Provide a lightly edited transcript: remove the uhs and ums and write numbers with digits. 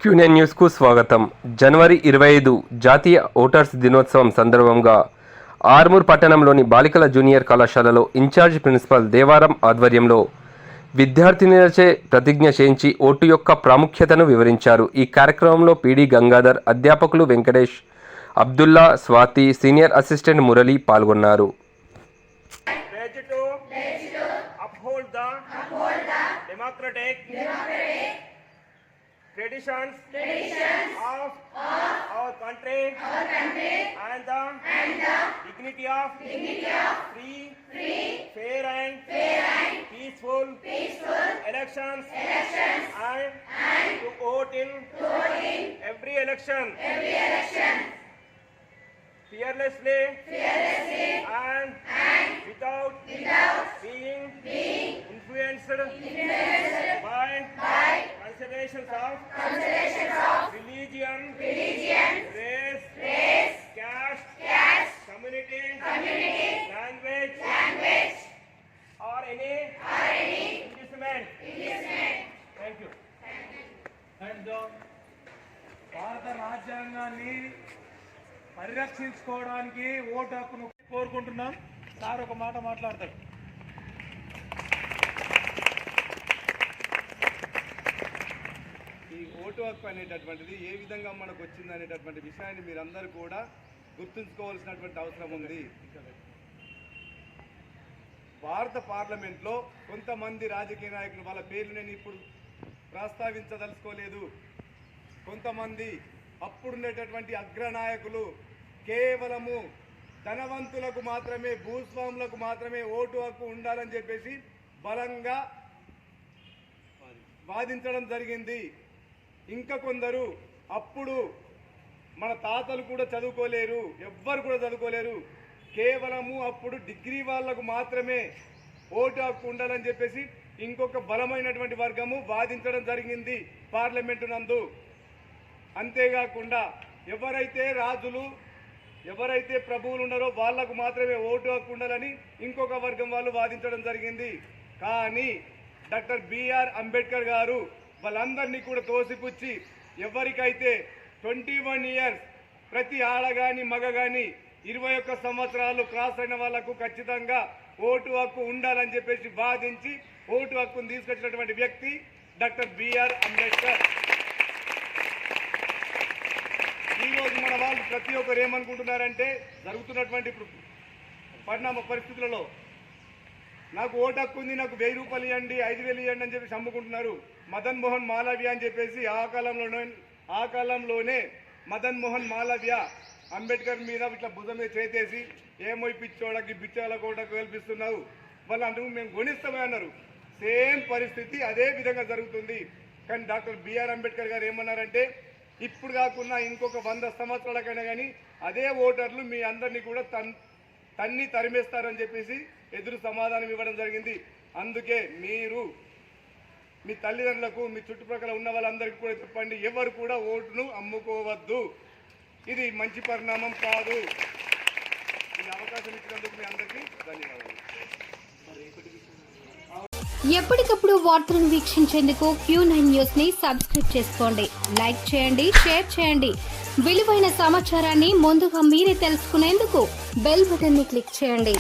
QN న్యూస్కు స్వాగతం. జనవరి 25 జాతీయ ఓటర్స్ దినోత్సవం సందర్భంగా ఆర్మూర్ పట్టణంలోని బాలికల జూనియర్ కళాశాలలో ఇన్ఛార్జ్ ప్రిన్సిపల్ దేవారం ఆధ్వర్యంలో విద్యార్థినులచే ప్రతిజ్ఞ చేయించి ఓటు యొక్క ప్రాముఖ్యతను వివరించారు. ఈ కార్యక్రమంలో పీడీ గంగాధర్, అధ్యాపకులు వెంకటేష్, అబ్దుల్లా, స్వాతి, సీనియర్ అసిస్టెంట్ మురళి పాల్గొన్నారు. Traditions of our country and the dignity of free, fair and peaceful elections and to vote in every election fearlessly and without being influenced by considerations of religion, race, caste, community, language, or any inducement. Thank you. And భారత రాజ్యాంగాన్ని పరిరక్షించుకోవడానికి vote హక్కును కోరుకుంటున్నాం. Sir ఒక మాట మాట్లాడతాడు. ఈ vote హక్కు అనేటటువంటిది ఏ విధంగా మనకు వచ్చింది అనేటటువంటి విషయాన్ని మీరందరూ కూడా గుర్తుంచుకోవాల్సినటువంటి అవసరం ఉంది. భారత పార్లమెంట్లో కొంతమంది రాజకీయ నాయకులు, వాళ్ళ పేర్లు నేను ఇప్పుడు ప్రస్తావించదలుచుకోలేదు, కొంతమంది అప్పుడున్నటువంటి అగ్రనాయకులు కేవలము ధనవంతులకు మాత్రమే, భూస్వాములకు మాత్రమే ఓటు హక్కు ఉండాలని చెప్పేసి బలంగా వాదించడం జరిగింది. ఇంకా కొందరు అప్పుడు మన తాతలు కూడా చదువుకోలేరు, ఎవ్వరు కూడా చదువుకోలేరు, కేవలము అప్పుడు డిగ్రీ వాళ్లకు మాత్రమే ఓటు హక్కు ఉండాలని చెప్పేసి ఇంకొక బలమైనటువంటి వర్గము వాదించడం జరిగింది పార్లమెంటు నందు. అంతేకాకుండా ఎవరైతే రాజులు, ఎవరైతే ప్రభువులు ఉన్నారో వాళ్లకు మాత్రమే ఓటు హక్కు ఉండాలని ఇంకొక వర్గం వాళ్ళు వాదించడం జరిగింది. కానీ డాక్టర్ బిఆర్ అంబేద్కర్ గారు వాళ్ళందరినీ కూడా తోసిపుచ్చి ఎవరికైతే 21 ఇయర్స్, ప్రతి ఆడ కానీ మగ కానీ 21 సంవత్సరాలు క్రాస్ అయిన వాళ్లకు ఖచ్చితంగా ఓటు హక్కు ఉండాలని చెప్పేసి వాదించి ఓటు హక్కును తీసుకొచ్చినటువంటి వ్యక్తి డాక్టర్ బిఆర్ అంబేద్కర్. ఈరోజు మన వాళ్ళు ప్రతి ఒక్కరు ఏమనుకుంటున్నారంటే, జరుగుతున్నటువంటి ఇప్పుడు పరిణామ పరిస్థితులలో నాకు ఓటు హక్కు ఉంది, నాకు 1000 రూపాయలు ఇవ్వండి, 5000 ఇవ్వండి అని చెప్పేసి అమ్ముకుంటున్నారు. మదన్ మోహన్ మాలవ్య అని చెప్పేసి ఆ కాలంలోనే మదన్ మోహన్ మాలవ్య అంబేద్కర్ మీద ఇట్లా భుజం మీద చేతేసి ఏమో పిచ్చోళ్ళకి బిచ్చాల కోటకు కల్పిస్తున్నావు, వాళ్ళు అంటూ మేము గొనిస్తామే అన్నారు. సేమ్ పరిస్థితి అదే విధంగా జరుగుతుంది. కానీ డాక్టర్ బిఆర్ అంబేద్కర్ గారు ఏమన్నారంటే, ఇప్పుడు కాకుండా ఇంకొక 100 సంవత్సరాలకైనా కానీ అదే ఓటర్లు మీ అందరినీ కూడా తన్ని తరిమేస్తారని చెప్పేసి ఎదురు సమాధానం ఇవ్వడం జరిగింది. అందుకే మీరు మీ తల్లిదండ్రులకు, మీ చుట్టుప్రక్కల ఉన్న వాళ్ళందరికీ కూడా చెప్పండి, ఎవరు కూడా ఓటును అమ్ముకోవద్దు. ఇది మంచి పరిణామం కాదు. ఈ అవకాశం ఇచ్చినందుకు మీ అందరికీ ధన్యవాదాలు. ఎప్పటికప్పుడు వార్తలను వీక్షించేందుకు Q9 న్యూస్ ని సబ్స్క్రైబ్ చేసుకోండి, లైక్ చేయండి, షేర్ చేయండి. విలువైన సమాచారాన్ని ముందుగా మీరే తెలుసుకునేందుకు బెల్ బటన్ ని క్లిక్ చేయండి.